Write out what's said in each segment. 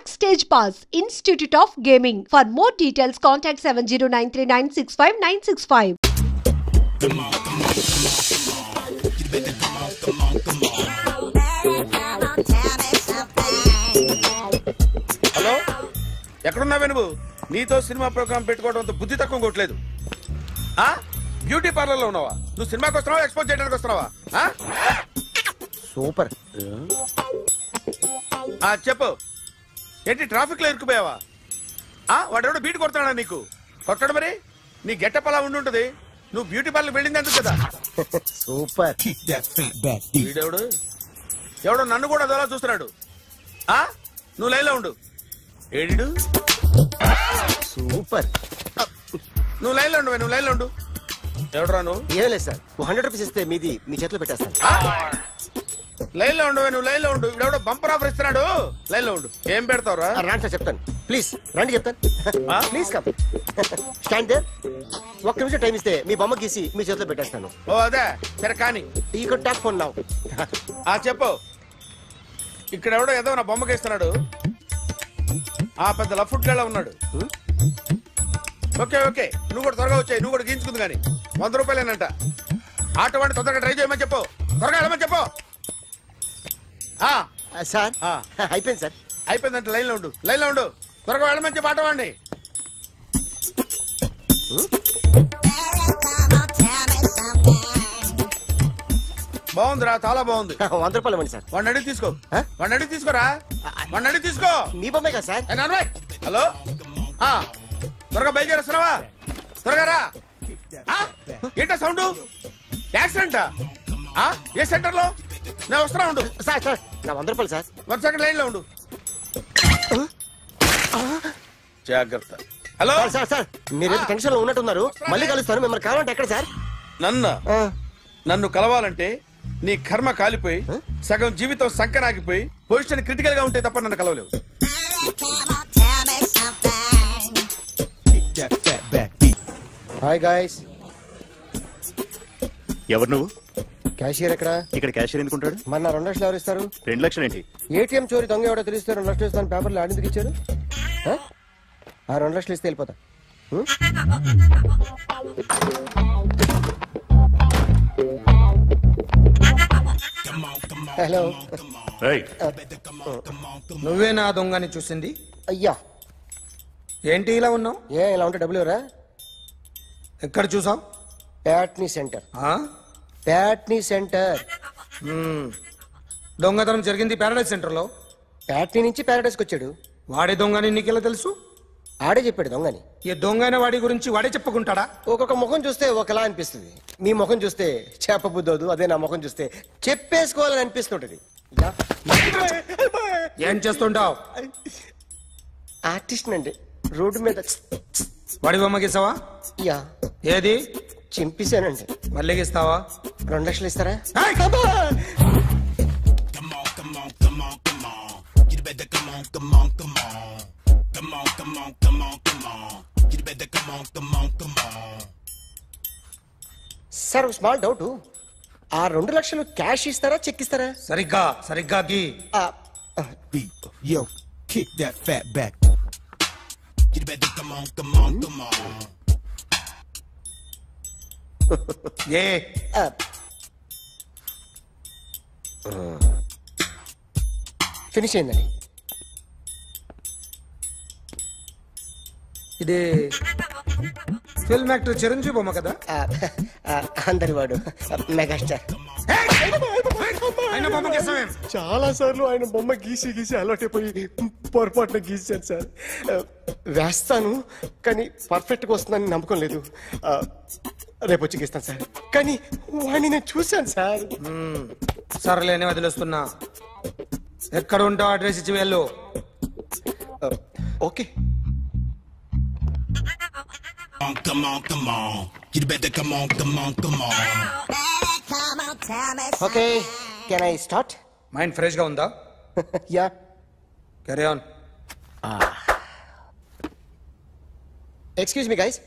Backstage Pass, Institute of Gaming. For more details, contact 7093965965. Hello, ఎక్కడున్నావే నువ్వు? నీతో cinema programme పెట్టుకోవడంతో బుద్ధి తక్కువ కొట్టలేదు. బ్యూటీ పార్లర్ లో ఉన్నావా? నువ్వు సినిమాకి వస్తున్నావా, ఎక్స్పోజ్ చేయడానికి వస్తున్నావా? సూపర్. చెప్పు, ఏంటి ట్రాఫిక్ లో ఇరుక్కుపోయావా? వాడెవడో బీట్ కొడుతున్నాడా నీకు? కొట్టడు మరి. నీ గెట్టప్ అలా ఉండుంటది. నువ్వు బ్యూటీ పార్లర్ వెళ్ళింది ఎందుకు కదా? సూపర్. వీడెవడు? ఎవడో నన్ను కూడా అదోలా చూస్తున్నాడు. నువ్వు లైన్లో ఉండు. ఏడు సూపర్. నువ్వు లైన్లో ఉండు, నువ్వు లైన్లో ఉండు. ఎవడరా నువ్వు? ఏం లేదు సార్, 100 రూపీస్ ఇస్తే మీది మీ చేతిలో పెట్టేస్తాను. లైన్లో ఉండు, నువ్వు లైన్లో ఉండు. ఎవడో బంపర్ ఆఫర్ ఇస్తున్నాడు. లైన్లో ఉండు. ఏం పెడతావురా? రాండి సార్, చెప్తాను. ప్లీజ్ రండి, చెప్తాను. Please come. Stand there. ఒక్క నిమిషం టైం ఇస్తే మీ బొమ్మ గీసి మీ చేతిలో పెట్టేస్తాను. ఓ అదే సరే, కానీ ఈ టాక్ ఫోన్ నావు. చెప్పు. ఇక్కడ ఎవడో ఏదో నా బొమ్మకి ఇస్తున్నాడు. పెద్ద లఫ్ట్ గేళ ఉన్నాడు. ఓకే ఓకే, నువ్వు కూడా త్వరగా వచ్చాయి. నువ్వు కూడా గీంచుకుంది కానీ 100 రూపాయలేనంట. ఆటో వాడిని తొందరగా ట్రై చేయమని చెప్పు. త్వరగా వెళ్ళమని చెప్పు. సార్ అయిపోయింది సార్. అయిపోయిందంటే లైన్లో ఉండు, లైన్లో ఉండు. త్వరగా వెళ్ళమని చెప్పు ఆటో వాడిని. బాగుందిరా, చాలా బాగుంది. 100 రూపాయలు ఇవ్వండి సార్. వాడిని అడిగి తీసుకో. వాడిని అడిగి తీసుకోరా. వాడిని అడిగి తీసుకో. మీ బొమ్మే కదా సార్. హలో, త్వరగా బయలుదేరేస్తున్నావా? త్వరగా రా. ఏంటా సౌండ్? యాక్సిడెంటా? ఏ సెంటర్ లో? నేను వస్తున్నా ఉండు. సార్ సార్ నా 100 రూపాయలు సార్. 1 సెకండ్ లైన్ లో ఉండు. జాగ్రత్త. హలో సార్ సార్, మీరు టెన్షన్ లో ఉన్నట్టున్నారు. మళ్ళీ కలుస్తాను. మిమ్మల్ని కావాలంటే ఎక్కడ సార్? నన్ను కలవాలంటే నీ కర్మ కాలిపోయి సగం జీవితం సంకరాగిపోయి పొజిషన్ క్రిటికల్ గా ఉంటే తప్ప నన్ను కలవలేవు. Hi guys. ఎవరు నువ్వు? క్యాషియర్ ఎక్కడ? ఇక్కడ క్యాషియర్ ఎందుకుంటాడు? మన 2 లక్షలు ఎవరు ఇస్తారు? 2 లక్షలు ఏంటి? ఏటీఎం చోరీ దొంగ ఎవడో తెలిస్తే 2 లక్షలు ఇస్తాను పేపర్లు ఆడిందుకు ఇచ్చారు. 2 లక్షలు ఇస్తే వెళ్ళిపోతా. హలో. నువ్వే నా దొంగని చూసింది? అయ్యా ఏంటి ఇలా ఉన్నావు? ఇలా ఉంటే డబ్బులు ఎవరా? ఎక్కడ చూసావు? ప్యాట్నీ సెంటర్. ప్యాట్నీ సెంటర్. దొంగతనం జరిగింది ప్యారడైజ్ సెంటర్ లో. ప్యాట్నీ నుంచి ప్యారడైజ్కి వచ్చాడు. వాడే దొంగని నీకెలా తెలుసు? ఆడే చెప్పాడు దొంగని. ఈ దొంగైన వాడి గురించి వాడే చెప్పుకుంటాడా? ఒక్కొక్క ముఖం చూస్తే ఒకలా అనిపిస్తుంది. మీ ముఖం చూస్తే చెప్పబుద్దోదు. అదే నా ముఖం చూస్తే చెప్పేసుకోవాలని అనిపిస్తుంటది. ఏం చేస్తుంటావు? ఆర్టిస్ట్ అండి. రోడ్డు మీద వాడి బొమ్మ గీసావా? యా. ఏది? చింపేశానండి. మళ్ళీ గీస్తావా? 2 లక్షలు ఇస్తారా? సార్ ఒక స్మాల్ డౌట్. 2 లక్షలు క్యాష్ ఇస్తారా, చెక్ ఇస్తారా? సరిగ్గా గీ. Yo, kick that fat back. You better come on. Finish అయిందండి. ఇది ఫిల్మ్ యాక్టర్ చిరంజీవి బొమ్మ కదా? అందరి వాడు మెగాస్టార్. చాలా సార్లు ఆయన బొమ్మ గీసి అలవాటైపోయి పొరపాటున గీసాను సార్. వేస్తాను కానీ పర్ఫెక్ట్ గా వస్తుందని నమ్మకం లేదు. రేపు వచ్చి గీస్తాను సార్. కానీ వాడిని నేను చూశాను సార్. సర్లేనే వదిలేస్తున్నా. ఎక్కడ ఉంటావు అడ్రస్ ఇచ్చి వెళ్ళు. Okay. Come on. You better come on. Okay, can I start? Mind fresh గా ఉందా? Yeah. Carry on. Excuse me guys,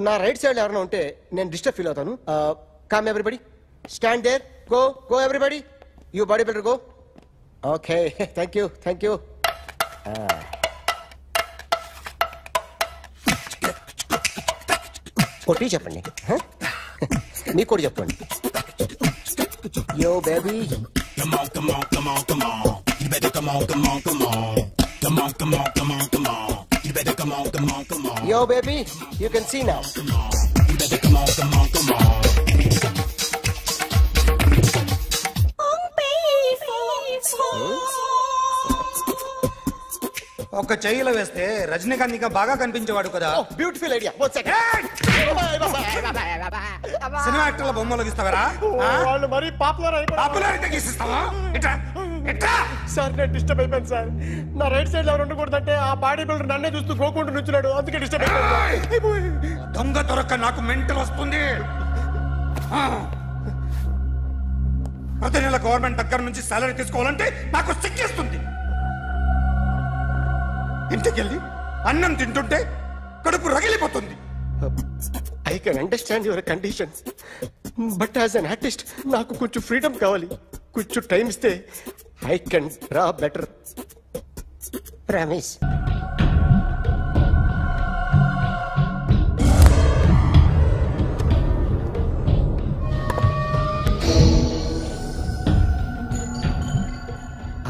నా రైట్ సైడ్ ఎవరైనా ఉంటే నేను డిస్టర్బ్ ఫీల్ అవుతాను. Come everybody, stand there. Go everybody. You body builder go. Okay, thank you. కొట్టి చెప్పండి. మీకు కూడా చెప్పండి. Yo baby, Come on, come on, come on, come on. You better come on, come on, come on. Come on, come on, come on, come on. You better come on, come on, come on. yo baby, you can see now. You better come on, come on, come on. ఒక చెయ్యిలో వేస్తే రజనీకాంత్ ఇంకా బాగా కనిపించేవాడు కదా. Beautiful idea. One second. Cinema యాక్టర్ల బొమ్మలు గీస్తావరా? వాళ్ళు మరి పాపులర్ అయిపోయారు. పాపులారిటీ గీసిస్తావా? ఇట్రా ఇట్రా. సార్ నేను డిస్టర్బ్ అయిపోయాను సార్. నా రైట్ సైడ్ ఎవరు ఉండకూడదంటే ఆ బాడీ బిల్డర్ నన్నే చూస్తూ గోకుంటూ నుంచున్నాడు, అందుకే డిస్టర్బ్ అయిపోయాను. దొంగ దొరక్క నాకు మెంటల్ వస్తుంది. ప్రతి నెల గవర్నమెంట్ దగ్గర నుంచి సాలరీ తీసుకోవాలంటే నాకు సిగ్గేస్తుంది. ఇంటికెళ్ళి అన్నం తింటుంటే కడుపు రగిలిపోతుంది. I can understand your conditions, but as an artist నాకు కొంచెం ఫ్రీడమ్ కావాలి. కొంచెం టైం ఇస్తే I can draw better. Promise.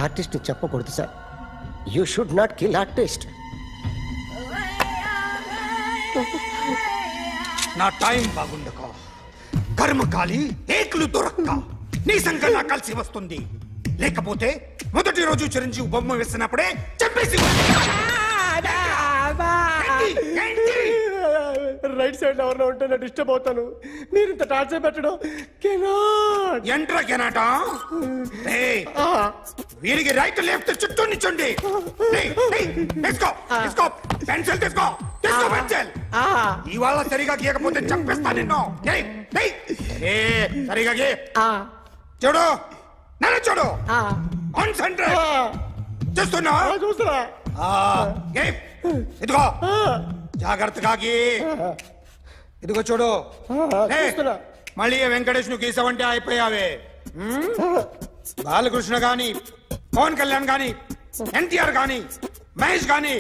Artist చెప్పకూడదు sir. You should not kill artist. నా టైం బాగుండక కర్మకాలి ఏకులు దొరక్క నీ సంఖ్య కలిసి వస్తుంది. లేకపోతే మొదటి రోజు చిరంజీవి బొమ్మ వేసినప్పుడే చెప్పేసి రైట్ సైడ్ ఎవరిలో ఉంటే నేను డిస్టర్బ్ అవుతాను. మీరు ఇంత టార్చర్ పెట్టడం ఎంట్రా కెనాట. వీరికి రైట్ లెఫ్ట్ చుట్టూ నిచ్చండి. పెన్సిల్ తీసుకో, తీసుకో పెన్సిల్. ఇవాళ సరిగా గీయకపోతే చంపేస్తా నిన్ను. సరిగా గీ. చూడు, నన్ను చూడు. కాన్సంట్రేట్ చేస్తున్నా. చూస్తున్నా. ఇదిగో జాగ్రత్తగా గీ. ఇదిగో చూడు. మళ్ళీ వెంకటేష్ ను గీసావంటే అయిపోయావే. బాలకృష్ణ గాని, పవన్ కళ్యాణ్ గాని, ఎన్టీఆర్ గాని, మహేష్ గాని,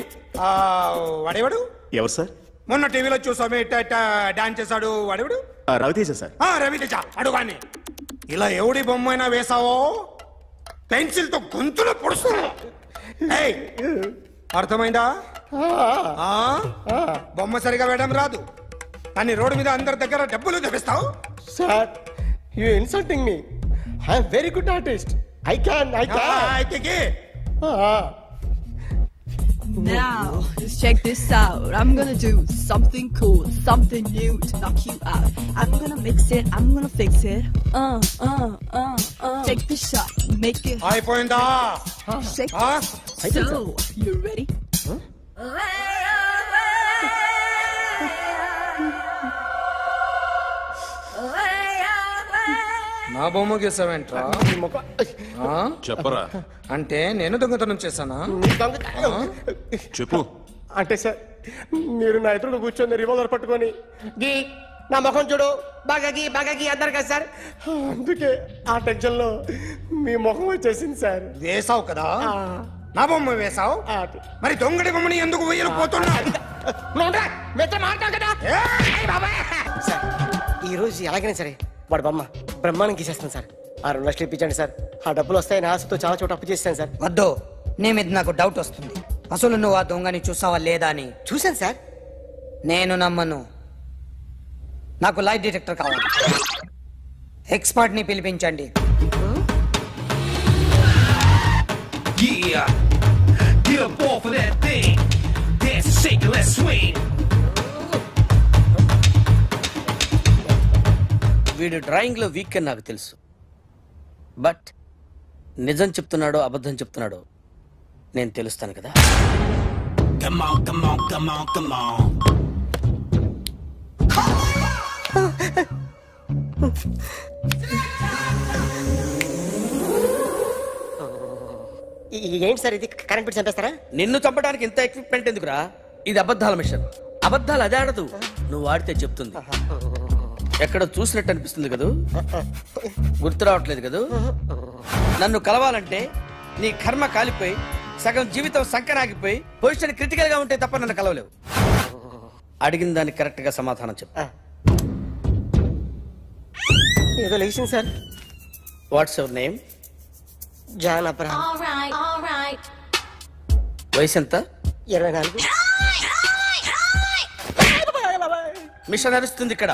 వాడేవాడు ఎవరు సార్? మొన్న టీవీలో చూసామే డాన్స్ చేశాడు వాడేవాడు? రవితేజ సార్. రవితేజ అడుగాని. ఇలా ఎవడి బొమ్మ అయినా వేసావో పెన్సిల్ తో గొంతులో పొడుస్తావు. అర్థమైందా? బొమ్మ సరిగా వేయడం రాదు కానీ రోడ్డు మీద అందరి దగ్గర డబ్బులు తెప్పిస్తావు. Sir you insulting me. I am very good artist. I can. Now, just check this out. I'm gonna do something cool, something new to knock you out. I'm gonna mix it, I'm gonna fix it. Take the shot, make it. అయిపోయిందా? Shake it. So, you ready? నా బొమ్మ గీసావేంట్రా? చెప్పరా. అంటే నేను దొంగతనం చేశానా? చెప్పు. అంటే సార్ మీరు నా ఎదురుగా కూర్చొని రివాల్వర్ పట్టుకొని గీ నా ముఖం చూడు బాగా గీ అన్నారు కదా సార్, అందుకే ఆ టెన్షన్ లో మీ ముఖం వచ్చేసింది సార్. వేసావు కదా, నా బొమ్మ వేసావు, మరి దొంగడి బొమ్మని ఎందుకు వేయలేకపోతున్నా? సార్ ఈ రోజు ఎలాగైనా సరే వాడు బొమ్మ బ్రహ్మాండం గీసేస్తాను సార్. 6 లక్షలు ఇప్పించండి సార్. ఆ డబ్బులు వస్తాయని ఆశతో చాలా చోట అప్పు చేస్తాను సార్. వద్దు, నీ మీద నాకు డౌట్ వస్తుంది. అసలు నువ్వు ఆ దొంగని చూసావా లేదా అని. చూశాను సార్. నేను నమ్మను. నాకు లైట్ డిటెక్టర్ కావాలి. ఎక్స్పర్ట్ ని పిలిపించండి. వీడు డ్రాయింగ్ లో వీక్ అని నాకు తెలుసు, బట్ నిజం చెప్తున్నాడో అబద్ధం చెప్తున్నాడో నేను తెలుస్తాను కదా. ఏంటి సార్ ఇది, కరెంట్ బిల్ చంపేస్తారా? నిన్ను చంపడానికి ఇంత ఎక్విప్మెంట్ ఎందుకురా? ఇది అబద్ధాల మిషన్. అబద్ధాలు అదే ఆడదు, నువ్వు ఆడితే చెప్తుంది. ఎక్కడ చూసినట్టు అనిపిస్తుంది కదూ, గుర్తు రావట్లేదు కదూ. నన్ను కలవాలంటే నీ కర్మ కాలిపోయి సగం జీవితం సంకరాగిపోయి పొజిషన్ క్రిటికల్ గా ఉంటే తప్ప నన్ను కలవలేవు. అడిగిన దానికి కరెక్ట్ గా సమాధానం చెప్పు. ఏదో లేచింది sir. What's your name? John Abraham. వయసు ఎంత? 24. మిషన్ నడుస్తుంది ఇక్కడ.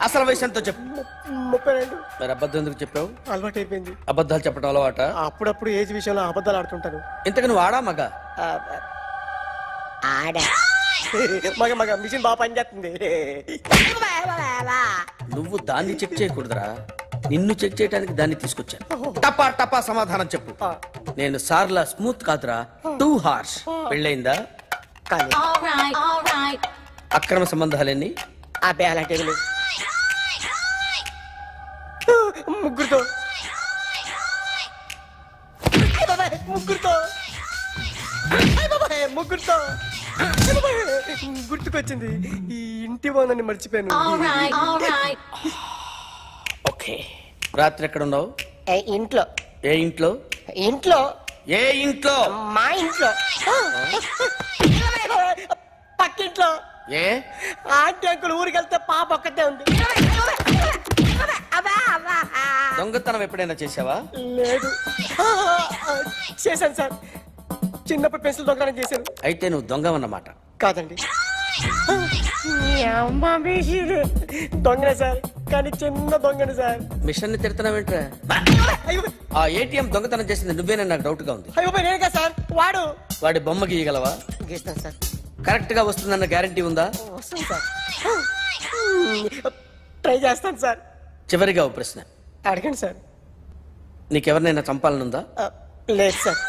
అసలు వయసు ఎంతో చెప్పు. 32. మరి అబద్ధం ఎందుకు చెప్పావు? అలవాటు అయిపోయింది. అబద్ధాలు చెప్పడం అలవాట? అప్పుడప్పుడు ఏజ్ విషయంలో అబద్ధాలు ఆడుతుంటాను. ఇంతకు నువ్వు ఆడా మగ? ఆడా. మగ మిషన్ బాగా పనిచేస్తుంది. నువ్వు దాన్ని చెక్ చేయకూడదురా, నిన్ను చెక్ చేయడానికి దాన్ని తీసుకొచ్చాను. టపా టపా సమాధానం చెప్పు. నేను సార్లా స్మూత్ కాదురా, టూ హార్ష్. పెళ్ళయిందా? అక్రమ సంబంధాలన్నీ? అబ్బే అలాంటి ముగ్గురుతో గుర్తుకొచ్చింది. ఈ ఇంటి బాగుందని మర్చిపోయాను. ఓకే. రాత్రి ఎక్కడ ఉన్నావు? ఇంట్లో. ఏ ఇంట్లో? ఇంట్లో. ఏ ఇంట్లో? మా ఇంట్లో. పక్కింట్లో. ఏ ఆంటీ అంకుల్ ఊరికి వెళ్తే పాప ఒక్కతే ఉంది. దొంగతనం ఎప్పుడైనా చేసావా? లేదు. చేశాను సార్, చిన్నప్పుడు పెన్సిల్ దొంగతనం చేశాను. అయితే నువ్వు దొంగవన్నమాట. కాదండి, దొంగనే సార్, కానీ చిన్న దొంగని సార్. మిషన్ ని తిడుతున్నావేంట్రా? ఆ ఏటీఎం దొంగతనం చేసింది నువ్వేనని నాకు డౌట్ గా ఉంది. అయ్యో నేనే సార్. వాడి బొమ్మ గీయగలవా? గీస్తాను సార్. కరెక్ట్ గా వస్తుందన్న గ్యారంటీ ఉందా? వస్తుంది సార్, ట్రై చేస్తాను సార్. చివరిగా ఓ ప్రశ్న అడగండి సార్. నీకెవరినైనా చంపాలనుందా? లేదు సార్.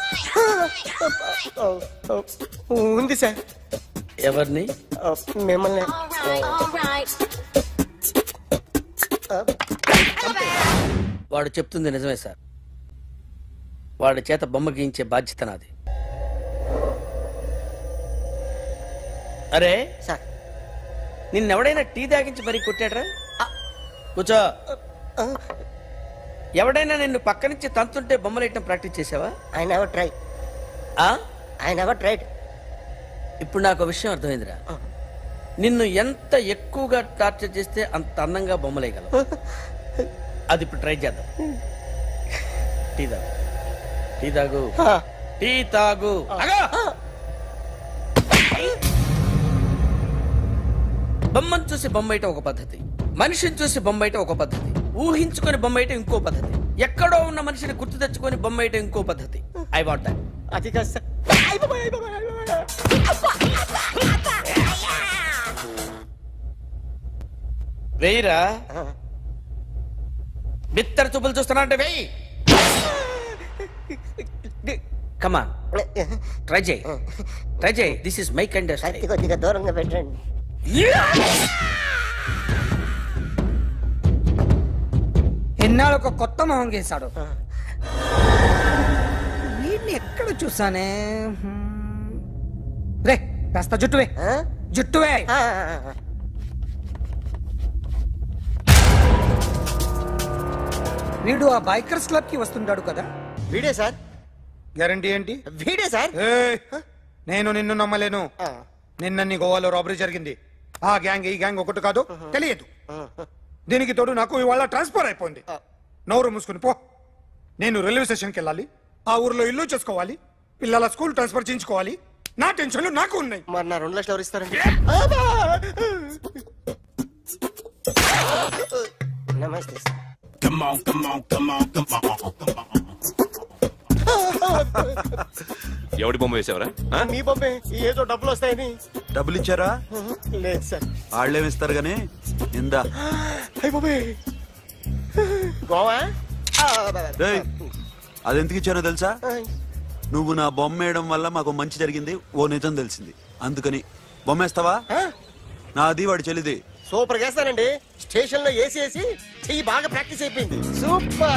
ఉంది సార్. ఎవరిని? మిమ్మల్ని. వాడు చెప్తుంది నిజమే సార్. వాడి చేత బొమ్మ గీయించే బాధ్యత నాది. అరే సార్, నిన్నెవడైనా టీ తాగించి మరీ కొట్టాడ్రా? కూర్చో. ఎవడైనా నిన్ను పక్క నుంచి తంతుంటే బొమ్మలేయటం ప్రాక్టీస్ చేసావా? I never tried. I never tried. ఇప్పుడు నాకు విషయం అర్థమైందిరా. నిన్ను ఎంత ఎక్కువగా టార్చర్ చేస్తే అంత అందంగా బొమ్మలేయగలవు. అది ఇప్పుడు ట్రై చేద్దాం. టీ తాగు, టీ తాగు, టీ తాగు. బొమ్మను చూసి బొమ్మయటం ఒక పద్ధతి, మనిషిని చూసి బొమ్మయటం ఒక పద్ధతి, ఊహించుకొని బొమ్మయటం ఇంకో పద్ధతి, ఎక్కడో ఉన్న మనిషిని గుర్తు తెచ్చుకొని బొమ్మయటం ఇంకో పద్ధతి. I want that. అది కాదు సార్. వెయ్యిరా. బిత్తర చూపులు చూస్తున్నా అంటే వెయ్యి. కమాన్, ట్రై చేయి, ట్రై చేయి. This is my kind. కొద్దిగా దూరంగా పెట్టండి. ఎన్నాళ్ళు ఒక కొత్త మొహం గీశాడు. వీడిని ఎక్కడ చూసానే? రే కాస్త జుట్టువే, జుట్టువే. వీడు ఆ బైకర్స్ క్లబ్ కి వస్తుంటాడు కదా? వీడే సార్. గ్యారంటీ ఏంటి? వీడే సార్. నేను నిన్ను నమ్మలేను. నిన్న నీ గోవాలో రాబరీ జరిగింది. ఆ గ్యాంగ్ ఈ గ్యాంగ్ ఒకటి కాదు, తెలియదు. దీనికి తోడు నాకు ఇవాళ ట్రాన్స్ఫర్ అయిపోయింది. నోరు మూసుకుని పో. నేను రైల్వే స్టేషన్కి వెళ్ళాలి, ఆ ఊర్లో ఇల్లు చేసుకోవాలి, పిల్లల స్కూల్ ట్రాన్స్ఫర్ చేయించుకోవాలి. నా టెన్షన్లు నాకు ఉన్నాయి. మరి నా 2 లక్షలు ఎవరు ఇస్తారండి? నమస్తే. Come on, come on, come on, come on, come on. ఎవడి బొమ్మ వేసావరా? మీ బొమ్మే. ఏదో డబ్బులు వస్తాయని. డబ్బులు ఇచ్చారా? లేదు సార్. వాళ్ళేమిస్తారు గానీ ఇందా. గోవా అదెందుకు ఇచ్చానో తెలుసా? నువ్వు నా బొమ్మ వేయడం వల్ల మాకు మంచి జరిగింది, ఓ నిజం తెలిసింది. అందుకని బొమ్మేస్తావా? నాది వాడి చెల్లిది. సూపర్ చేస్తానండి. స్టేషన్ లో ఏసీ చెయ్యి బాగా ప్రాక్టీస్ అయిపోయింది. సూపర్.